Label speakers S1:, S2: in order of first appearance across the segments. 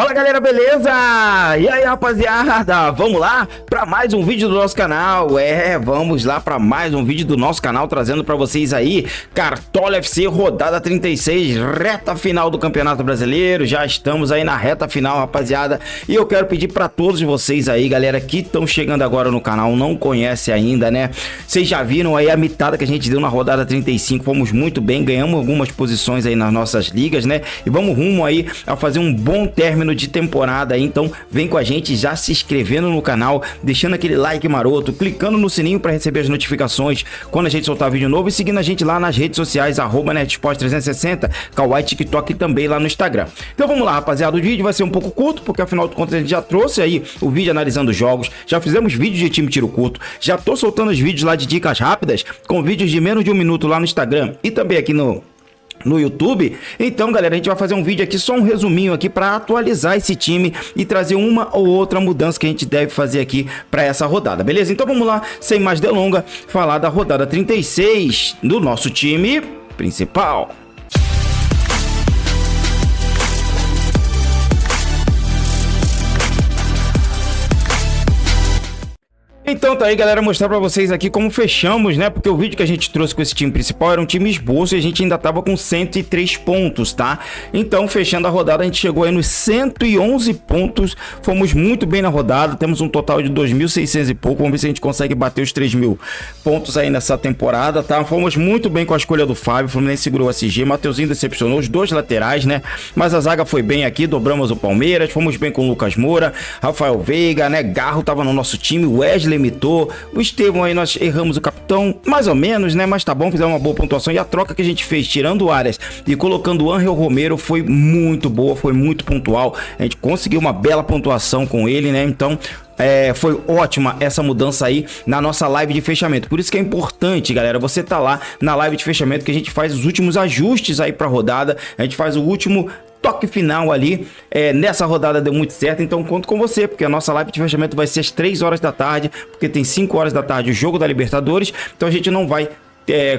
S1: Fala galera, beleza? E aí rapaziada, vamos lá para mais um vídeo do nosso canal. Vamos lá para mais um vídeo do nosso canal, trazendo para vocês aí Cartola FC rodada 36, reta final do Campeonato Brasileiro. Já estamos aí na reta final, rapaziada, e eu quero pedir para todos vocês aí, galera, que estão chegando agora no canal, não conhece ainda, né? Vocês já viram aí a mitada que a gente deu na rodada 35, fomos muito bem, ganhamos algumas posições aí nas nossas ligas, né? E vamos rumo aí a fazer um bom término de temporada aí, então vem com a gente já se inscrevendo no canal, deixando aquele like maroto, clicando no sininho para receber as notificações quando a gente soltar vídeo novo e seguindo a gente lá nas redes sociais, @NetSport360, Kawaii, TikTok e também lá no Instagram. Então vamos lá, rapaziada, o vídeo vai ser um pouco curto, porque afinal de contas a gente já trouxe aí o vídeo analisando os jogos, já fizemos vídeos de time tiro curto, já tô soltando os vídeos lá de dicas rápidas, com vídeos de menos de um minuto lá no Instagram e também aqui no YouTube. Então galera, a gente vai fazer um vídeo aqui, só um resuminho aqui para atualizar esse time e trazer uma ou outra mudança que a gente deve fazer aqui para essa rodada, beleza? Então vamos lá, sem mais delonga, falar da rodada 36 do nosso time principal. Então tá aí, galera, mostrar pra vocês aqui como fechamos, né? Porque o vídeo que a gente trouxe com esse time principal era um time esboço e a gente ainda tava com 103 pontos, tá? Então, fechando a rodada, a gente chegou aí nos 111 pontos. Fomos muito bem na rodada, temos um total de 2.600 e pouco. Vamos ver se a gente consegue bater os 3.000 pontos aí nessa temporada, tá? Fomos muito bem com a escolha do Fábio, o Fluminense segurou o SG, Mateuzinho decepcionou, os dois laterais, né? Mas a zaga foi bem aqui, dobramos o Palmeiras, fomos bem com o Lucas Moura, Rafael Veiga, né? Garro tava no nosso time, Wesley imitou, o Estevão aí nós erramos o capitão, mais ou menos, né, mas tá bom, fizemos uma boa pontuação e a troca que a gente fez, tirando o Arias e colocando o Ángel Romero, foi muito boa, foi muito pontual, a gente conseguiu uma bela pontuação com ele, né, então foi ótima essa mudança aí na nossa live de fechamento. Por isso que é importante, galera, você tá lá na live de fechamento que a gente faz os últimos ajustes aí pra rodada, a gente faz o último toque final ali. Nessa rodada deu muito certo, então conto com você, porque a nossa live de fechamento vai ser às 3 horas da tarde, porque tem 5 horas da tarde o jogo da Libertadores, então a gente não vai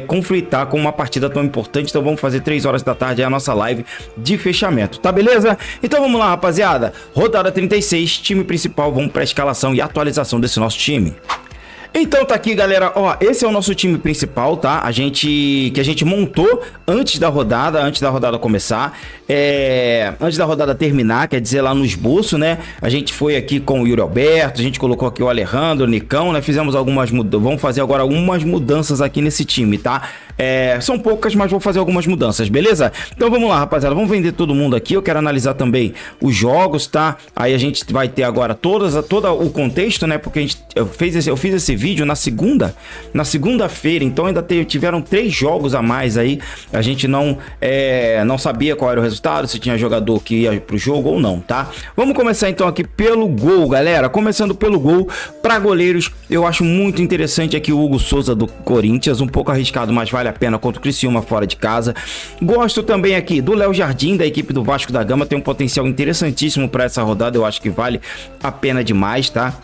S1: conflitar com uma partida tão importante, então vamos fazer 3 horas da tarde a nossa live de fechamento, tá beleza? Então vamos lá, rapaziada, rodada 36, time principal, vamos para a escalação e atualização desse nosso time. Então tá aqui, galera, ó, esse é o nosso time principal, tá? Que a gente montou antes da rodada começar, antes da rodada terminar, quer dizer, lá no esboço, né? A gente foi aqui com o Yuri Alberto, a gente colocou aqui o Alejandro, o Nicão, né? Fizemos algumas mudanças, vamos fazer agora algumas mudanças aqui nesse time, tá? São poucas, mas vou fazer algumas mudanças, beleza? Então vamos lá, rapaziada, vamos vender todo mundo aqui, eu quero analisar também os jogos, tá? Aí a gente vai ter agora todo o contexto, né? Porque eu fiz esse vídeo na segunda-feira, então ainda tiveram 3 jogos a mais aí, a gente não sabia qual era o resultado, se tinha jogador que ia pro jogo ou não, tá? Vamos começar então aqui pelo gol, galera, começando pelo gol, para goleiros, eu acho muito interessante aqui o Hugo Souza do Corinthians, um pouco arriscado, mas vale a pena contra o Criciúma fora de casa. Gosto também aqui do Léo Jardim, da equipe do Vasco da Gama, tem um potencial interessantíssimo para essa rodada, eu acho que vale a pena demais, tá?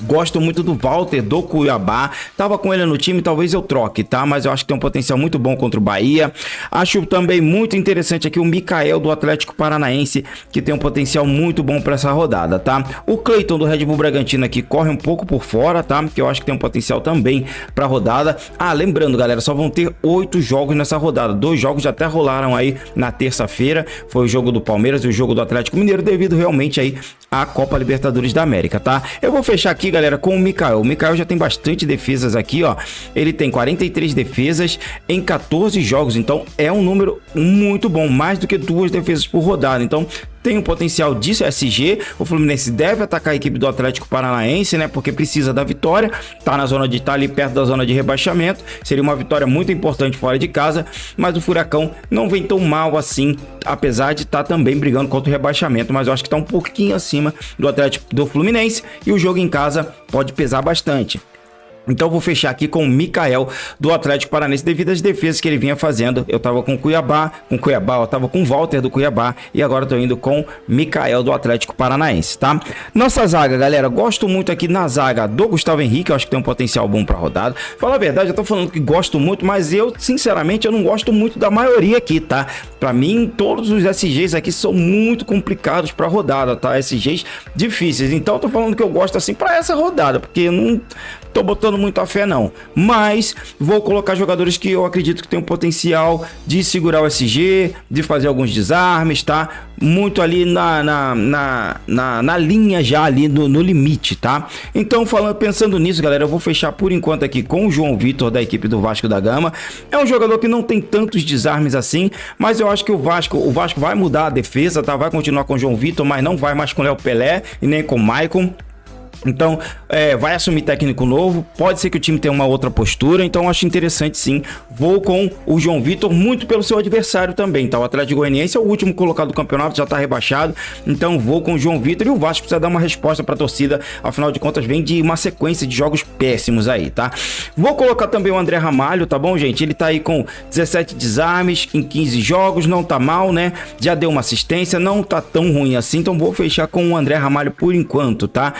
S1: Gosto muito do Walter do Cuiabá, tava com ele no time, talvez eu troque, tá? Mas eu acho que tem um potencial muito bom contra o Bahia. Acho também muito interessante aqui o Mikael do Atlético Paranaense, que tem um potencial muito bom para essa rodada, tá? O Cleiton do Red Bull Bragantino aqui corre um pouco por fora, tá? Que eu acho que tem um potencial também para rodada. Lembrando, galera, só vão ter 8 jogos nessa rodada. 2 jogos já até rolaram aí na terça-feira, foi o jogo do Palmeiras e o jogo do Atlético Mineiro, devido realmente aí à Copa Libertadores da América, tá? Eu vou fechar aqui, galera, com o Mikael. O Mikael já tem bastante defesas aqui, ó. Ele tem 43 defesas em 14 jogos, então é um número muito bom, mais do que 2 defesas por rodada. Então tem um potencial disso, SG. O Fluminense deve atacar a equipe do Atlético Paranaense, né? Porque precisa da vitória. Tá ali perto da zona de rebaixamento. Seria uma vitória muito importante fora de casa. Mas o Furacão não vem tão mal assim, apesar de estar também brigando contra o rebaixamento. Mas eu acho que tá um pouquinho acima do Atlético do Fluminense. E o jogo em casa pode pesar bastante. Então vou fechar aqui com o Mikael do Atlético Paranaense devido às defesas que ele vinha fazendo. Eu tava com Cuiabá, eu tava com Walter do Cuiabá e agora tô indo com Mikael do Atlético Paranaense, tá? Nossa zaga, galera, gosto muito aqui na zaga do Gustavo Henrique, eu acho que tem um potencial bom pra rodada. Fala a verdade, eu tô falando que gosto muito, mas eu, sinceramente, eu não gosto muito da maioria aqui, tá? Pra mim, todos os SGs aqui são muito complicados pra rodada, tá? SGs difíceis, então eu tô falando que eu gosto assim pra essa rodada, porque eu não tô botando muita fé não, mas vou colocar jogadores que eu acredito que tem um potencial de segurar o SG, de fazer alguns desarmes, tá? Muito ali na linha já ali no limite, tá? Então pensando nisso, galera, eu vou fechar por enquanto aqui com o João Vitor da equipe do Vasco da Gama. É um jogador que não tem tantos desarmes assim, mas eu acho que o Vasco vai mudar a defesa, tá? Vai continuar com o João Vitor, mas não vai mais com o Léo Pelé e nem com o Maicon. Então, vai assumir técnico novo, pode ser que o time tenha uma outra postura, então acho interessante sim. Vou com o João Vitor, muito pelo seu adversário também, tá? O Atlético Goianiense é o último colocado do campeonato, já tá rebaixado, então vou com o João Vitor e o Vasco precisa dar uma resposta pra torcida, afinal de contas vem de uma sequência de jogos péssimos aí, tá? Vou colocar também o André Ramalho, tá bom, gente? Ele tá aí com 17 desarmes em 15 jogos, não tá mal, né? Já deu uma assistência, não tá tão ruim assim, então vou fechar com o André Ramalho por enquanto, tá?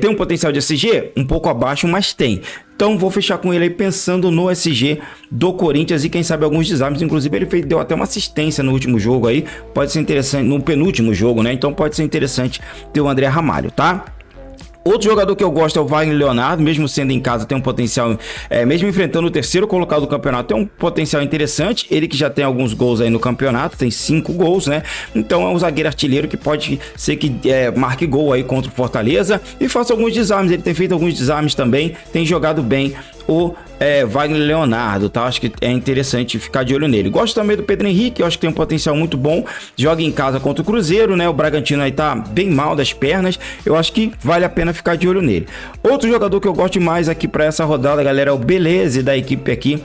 S1: Tem um potencial de SG? Um pouco abaixo, mas tem. Então vou fechar com ele aí pensando no SG do Corinthians e quem sabe alguns desarmes. Inclusive ele deu até uma assistência no último jogo aí. Pode ser interessante, no penúltimo jogo, né? Então pode ser interessante ter o André Ramalho, tá? Outro jogador que eu gosto é o Wagner Leonardo, mesmo sendo em casa tem um potencial, mesmo enfrentando o terceiro colocado do campeonato, tem um potencial interessante, ele que já tem alguns gols aí no campeonato, tem 5 gols, né? Então é um zagueiro artilheiro que pode ser que marque gol aí contra o Fortaleza e faça alguns desarmes, ele tem feito alguns desarmes também, tem jogado bem o Wagner Leonardo, tá? Acho que é interessante ficar de olho nele. Gosto também do Pedro Henrique, eu acho que tem um potencial muito bom, joga em casa contra o Cruzeiro, né? O Bragantino aí tá bem mal das pernas, eu acho que vale a pena ficar de olho nele. Outro jogador que eu gosto mais aqui para essa rodada, galera, é o Beleze da equipe aqui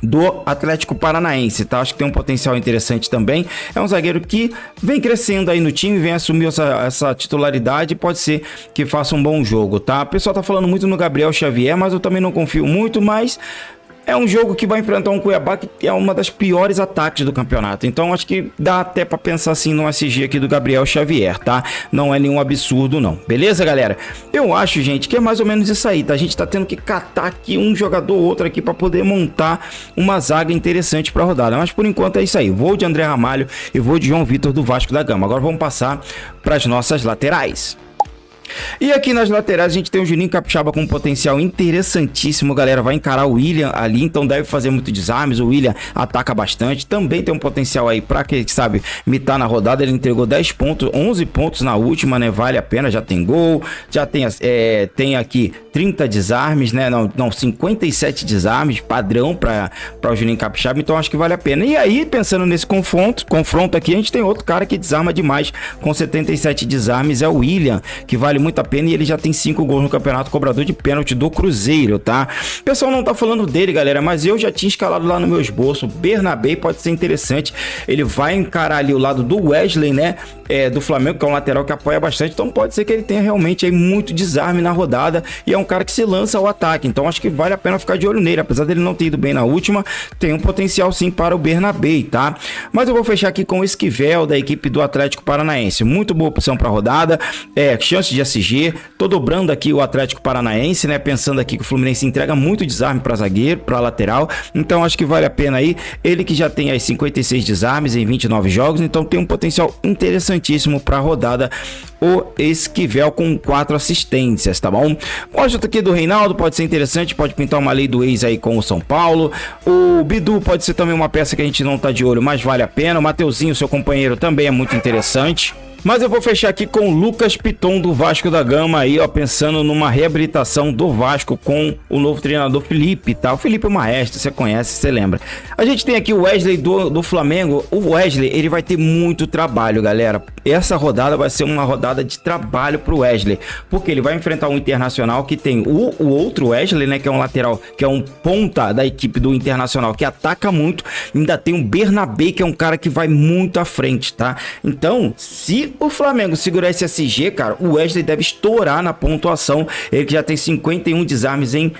S1: do Atlético Paranaense, tá? Acho que tem um potencial interessante também. É um zagueiro que vem crescendo aí no time, vem assumir essa titularidade, pode ser que faça um bom jogo, tá? O pessoal tá falando muito no Gabriel Xavier, mas eu também não confio muito, mas é um jogo que vai enfrentar um Cuiabá que é uma das piores ataques do campeonato. Então acho que dá até para pensar assim no SG aqui do Gabriel Xavier, tá? Não é nenhum absurdo não. Beleza, galera? Eu acho, gente, que é mais ou menos isso aí, tá? A gente tá tendo que catar aqui um jogador ou outro aqui para poder montar uma zaga interessante para rodada. Mas por enquanto é isso aí. Vou de André Ramalho e vou de João Vitor do Vasco da Gama. Agora vamos passar para as nossas laterais. E aqui nas laterais a gente tem o Juninho Capixaba com um potencial interessantíssimo, galera, vai encarar o William ali, então deve fazer muito desarmes, o William ataca bastante, também tem um potencial aí pra quem sabe mitar na rodada, ele entregou 10 pontos, 11 pontos na última, né, vale a pena, já tem gol, já tem, tem aqui 30 desarmes, né, não, 57 desarmes, padrão para o Juninho Capixaba, então acho que vale a pena. E aí, pensando nesse confronto aqui, a gente tem outro cara que desarma demais, com 77 desarmes, é o William, que vale muito a pena e ele já tem 5 gols no campeonato, cobrador de pênalti do Cruzeiro, tá? O pessoal não tá falando dele, galera, mas eu já tinha escalado lá no meu esboço, Bernabé pode ser interessante, ele vai encarar ali o lado do Wesley, né, do Flamengo, que é um lateral que apoia bastante, então pode ser que ele tenha realmente aí muito desarme na rodada e é um cara que se lança ao ataque, então acho que vale a pena ficar de olho nele, apesar dele não ter ido bem na última, tem um potencial sim para o Bernabé, tá? Mas eu vou fechar aqui com o Esquivel da equipe do Atlético Paranaense, muito boa opção para rodada, chance de SG, tô dobrando aqui o Atlético Paranaense, né, pensando aqui que o Fluminense entrega muito desarme para zagueiro, para lateral, então acho que vale a pena aí, ele que já tem aí 56 desarmes em 29 jogos, então tem um potencial interessantíssimo para a rodada, o Esquivel com 4 assistências, tá bom? Gosto aqui do Reinaldo, pode ser interessante, pode pintar uma lei do ex aí com o São Paulo, o Bidu pode ser também uma peça que a gente não tá de olho, mas vale a pena, o Mateuzinho, seu companheiro, também é muito interessante. Mas eu vou fechar aqui com o Lucas Piton do Vasco da Gama aí, ó, pensando numa reabilitação do Vasco com o novo treinador Felipe, tá? O Felipe é o maestro, você conhece, você lembra. A gente tem aqui o Wesley do Flamengo. O Wesley, ele vai ter muito trabalho, galera. essa rodada vai ser uma rodada de trabalho pro Wesley, porque ele vai enfrentar um Internacional que tem o outro Wesley, né, que é um lateral, que é um ponta da equipe do Internacional, que ataca muito, ainda tem um Bernabé, que é um cara que vai muito à frente, tá? Então, se o Flamengo segurar esse SG, cara, o Wesley deve estourar na pontuação, ele que já tem 51 desarmes em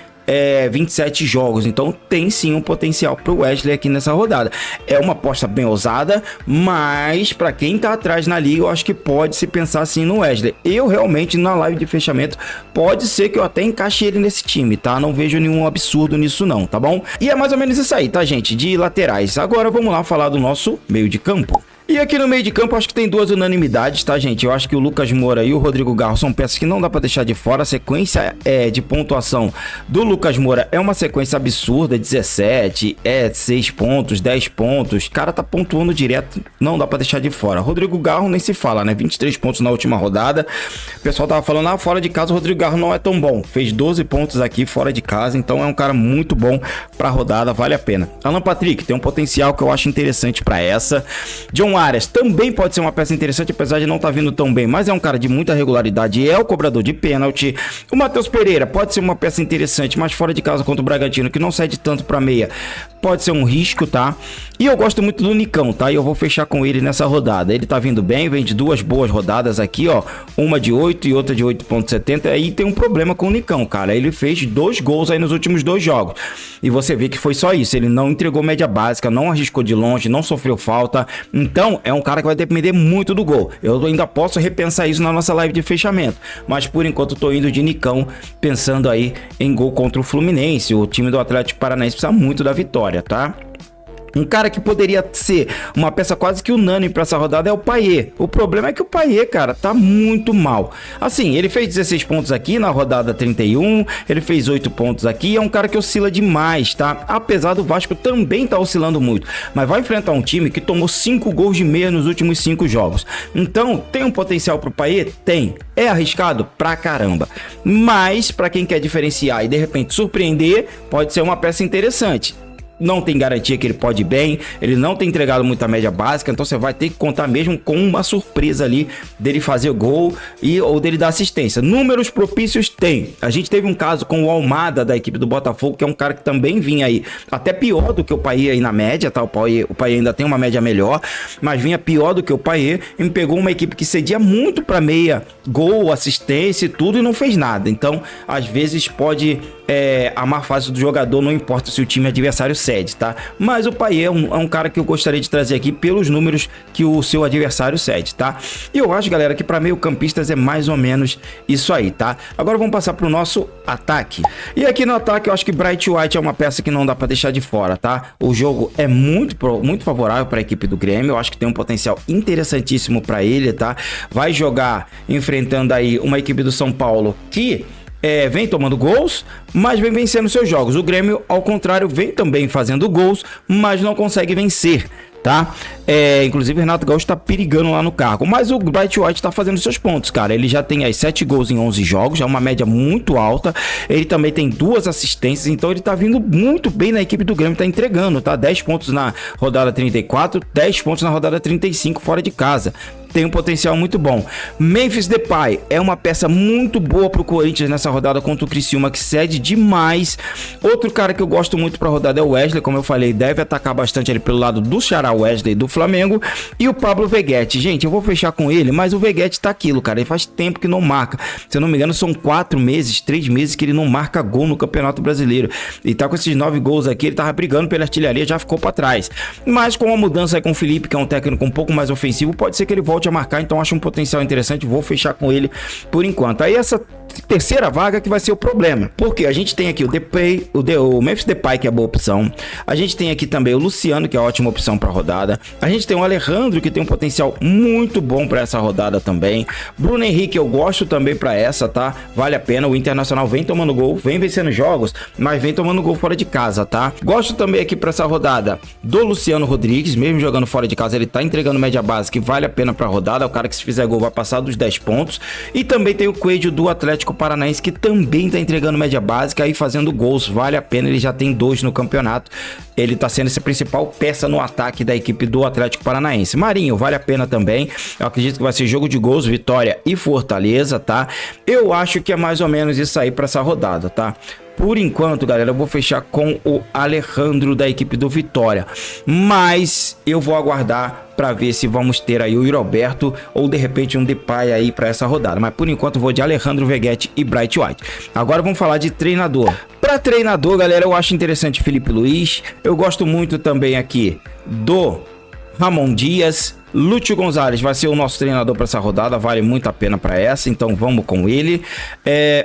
S1: 27 jogos, então tem sim um potencial pro Wesley aqui nessa rodada. É uma aposta bem ousada, mas para quem tá atrás na liga, eu acho que pode se pensar assim no Wesley. Eu realmente na live de fechamento pode ser que eu até encaixe ele nesse time, tá? Não vejo nenhum absurdo nisso não, tá bom? E é mais ou menos isso aí, tá, gente? De laterais. Agora vamos lá falar do nosso meio de campo. E aqui no meio de campo, acho que tem duas unanimidades, tá, gente? Eu acho que o Lucas Moura e o Rodrigo Garro são peças que não dá pra deixar de fora. A sequência de pontuação do Lucas Moura é uma sequência absurda, 17, 6 pontos, 10 pontos. O cara tá pontuando direto, não dá pra deixar de fora. Rodrigo Garro nem se fala, né? 23 pontos na última rodada. O pessoal tava falando, fora de casa o Rodrigo Garro não é tão bom. Fez 12 pontos aqui fora de casa, então é um cara muito bom pra rodada, vale a pena. Alan Patrick tem um potencial que eu acho interessante pra essa. John Arias também pode ser uma peça interessante, apesar de não estar vindo tão bem, mas é um cara de muita regularidade, é o cobrador de pênalti. O Matheus Pereira pode ser uma peça interessante, mas fora de casa contra o Bragantino, que não cede tanto para meia, pode ser um risco, tá? E eu gosto muito do Nicão, tá? E eu vou fechar com ele nessa rodada. Ele tá vindo bem, vem de duas boas rodadas aqui, ó, uma de 8 e outra de 8.70, aí tem um problema com o Nicão, cara. Ele fez 2 gols aí nos últimos 2 jogos, e você vê que foi só isso, ele não entregou média básica, não arriscou de longe, não sofreu falta, então é um cara que vai depender muito do gol. Eu ainda posso repensar isso na nossa live de fechamento, mas por enquanto eu tô indo de Nicão, pensando aí em gol contra o Fluminense. O time do Atlético Paranaense precisa muito da vitória, tá? Um cara que poderia ser uma peça quase que unânime para essa rodada é o Payet. O problema é que o Payet, cara, tá muito mal. Assim, ele fez 16 pontos aqui na rodada 31, ele fez 8 pontos aqui, é um cara que oscila demais, tá? Apesar do Vasco também tá oscilando muito, mas vai enfrentar um time que tomou 5 gols de meia nos últimos 5 jogos. Então, tem um potencial pro Payet? Tem. É arriscado? Pra caramba. Mas, para quem quer diferenciar e de repente surpreender, pode ser uma peça interessante. Não tem garantia que ele pode ir bem, ele não tem entregado muita média básica, então você vai ter que contar mesmo com uma surpresa ali dele fazer gol ou dele dar assistência. Números propícios tem. A gente teve um caso com o Almada da equipe do Botafogo, que é um cara que também vinha aí até pior do que o Payet aí na média, tá? O Payet ainda tem uma média melhor, mas vinha pior do que o Payet e pegou uma equipe que cedia muito para meia, gol, assistência e tudo, e não fez nada. Então, às vezes pode a má fase do jogador, não importa se o time adversário cede, tá? Mas o Payet é um cara que eu gostaria de trazer aqui pelos números que o seu adversário cede, tá? E eu acho, galera, que para meio campistas é mais ou menos isso aí, tá? Agora vamos passar pro nosso ataque. E aqui no ataque eu acho que Bright White é uma peça que não dá para deixar de fora, tá? O jogo é muito favorável para a equipe do Grêmio, eu acho que tem um potencial interessantíssimo para ele, tá? Vai jogar enfrentando aí uma equipe do São Paulo que vem tomando gols, mas vem vencendo seus jogos. O Grêmio, ao contrário, vem também fazendo gols, mas não consegue vencer, tá? Inclusive o Renato Gaúcho tá perigando lá no cargo, mas o Bright White tá fazendo seus pontos, cara. Ele já tem aí 7 gols em 11 jogos, já é uma média muito alta. Ele também tem 2 assistências, então ele tá vindo muito bem na equipe do Grêmio, tá entregando, tá? 10 pontos na rodada 34, 10 pontos na rodada 35 fora de casa. Tem um potencial muito bom. Memphis Depay é uma peça muito boa pro Corinthians nessa rodada contra o Criciúma, que cede demais. Outro cara que eu gosto muito pra rodada é o Wesley, como eu falei, deve atacar bastante ali pelo lado do Xará Wesley do Flamengo. E o Pablo Veguete, gente, eu vou fechar com ele, mas o Veguete tá aquilo, cara, ele faz tempo que não marca. Se eu não me engano, são 4 meses, 3 meses que ele não marca gol no Campeonato Brasileiro. E tá com esses 9 gols aqui, ele tava brigando pela artilharia, já ficou pra trás. Mas com a mudança aí com o Felipe, que é um técnico um pouco mais ofensivo, pode ser que ele volte a marcar, então acho um potencial interessante, vou fechar com ele por enquanto. Aí essa terceira vaga que vai ser o problema, porque a gente tem aqui o Depay, o Memphis Depay, que é a boa opção, a gente tem aqui também o Luciano, que é a ótima opção para rodada, a gente tem o Alejandro, que tem um potencial muito bom para essa rodada também, Bruno Henrique eu gosto também para essa, tá? Vale a pena, o Internacional vem tomando gol, vem vencendo jogos, mas vem tomando gol fora de casa, tá? Gosto também aqui para essa rodada do Luciano Rodrigues, mesmo jogando fora de casa, ele tá entregando média básica, que vale a pena para rodada, o cara que se fizer gol vai passar dos 10 pontos, e também tem o Coelho do Atlético Atlético Paranaense, que também tá entregando média básica e fazendo gols, vale a pena, ele já tem 2 no campeonato, ele tá sendo essa principal peça no ataque da equipe do Atlético Paranaense. Marinho, vale a pena também, eu acredito que vai ser jogo de gols, Vitória e Fortaleza, tá? Eu acho que é mais ou menos isso aí pra essa rodada, tá? Por enquanto, galera, eu vou fechar com o Alejandro da equipe do Vitória, mas eu vou aguardar para ver se vamos ter aí o Roberto ou de repente um Depay aí para essa rodada, mas por enquanto eu vou de Alejandro, Veguete e Bright White. Agora vamos falar de treinador. Para treinador, galera, eu acho interessante Felipe Luiz, eu gosto muito também aqui do Ramon Dias. Lúcio Gonzalez vai ser o nosso treinador para essa rodada, vale muito a pena para essa, então vamos com ele.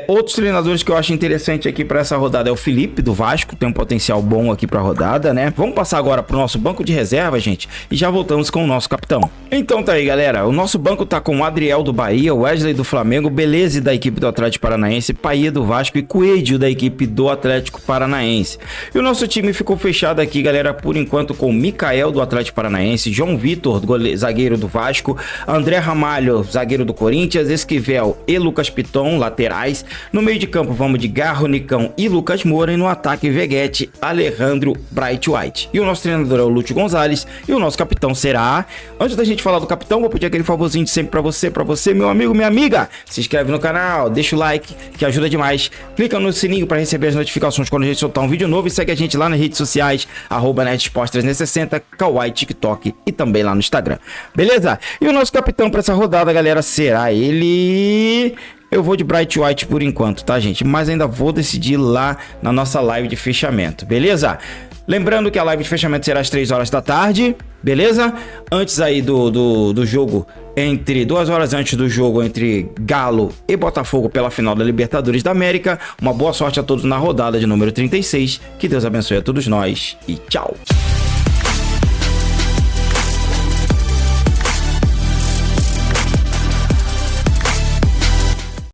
S1: Outros treinadores que eu acho interessante aqui para essa rodada é o Felipe do Vasco, tem um potencial bom aqui para a rodada, né? Vamos passar agora para o nosso banco de reserva, gente, e já voltamos com o nosso capitão. Então tá aí, galera, o nosso banco tá com o Adriel do Bahia, Wesley do Flamengo, Beleze da equipe do Atlético Paranaense, Paia do Vasco e Coelho da equipe do Atlético Paranaense. E o nosso time ficou fechado aqui, galera, por enquanto com Mikael do Atlético Paranaense, João Vitor, zagueiro do Vasco, André Ramalho, zagueiro do Corinthians, Esquivel e Lucas Piton, laterais. No meio de campo vamos de Garro, Nicão e Lucas Moura, e no ataque Veguete, Alejandro, Bright White. E o nosso treinador é o Lúcio Gonzalez e o nosso capitão será... Antes da gente falar do capitão, vou pedir aquele favorzinho de sempre pra você, meu amigo, minha amiga. Se inscreve no canal, deixa o like, que ajuda demais. Clica no sininho para receber as notificações quando a gente soltar um vídeo novo e segue a gente lá nas redes sociais, @NerdSports360, Kawaii, TikTok e também lá no Instagram. Beleza? E o nosso capitão para essa rodada, galera, será ele... Eu vou de Bright White por enquanto, tá, gente? Mas ainda vou decidir lá na nossa live de fechamento, beleza? Lembrando que a live de fechamento será às 3 horas da tarde, beleza? Antes aí do jogo, 2 horas antes do jogo entre Galo e Botafogo pela final da Libertadores da América. Uma boa sorte a todos na rodada de número 36. Que Deus abençoe a todos nós e tchau!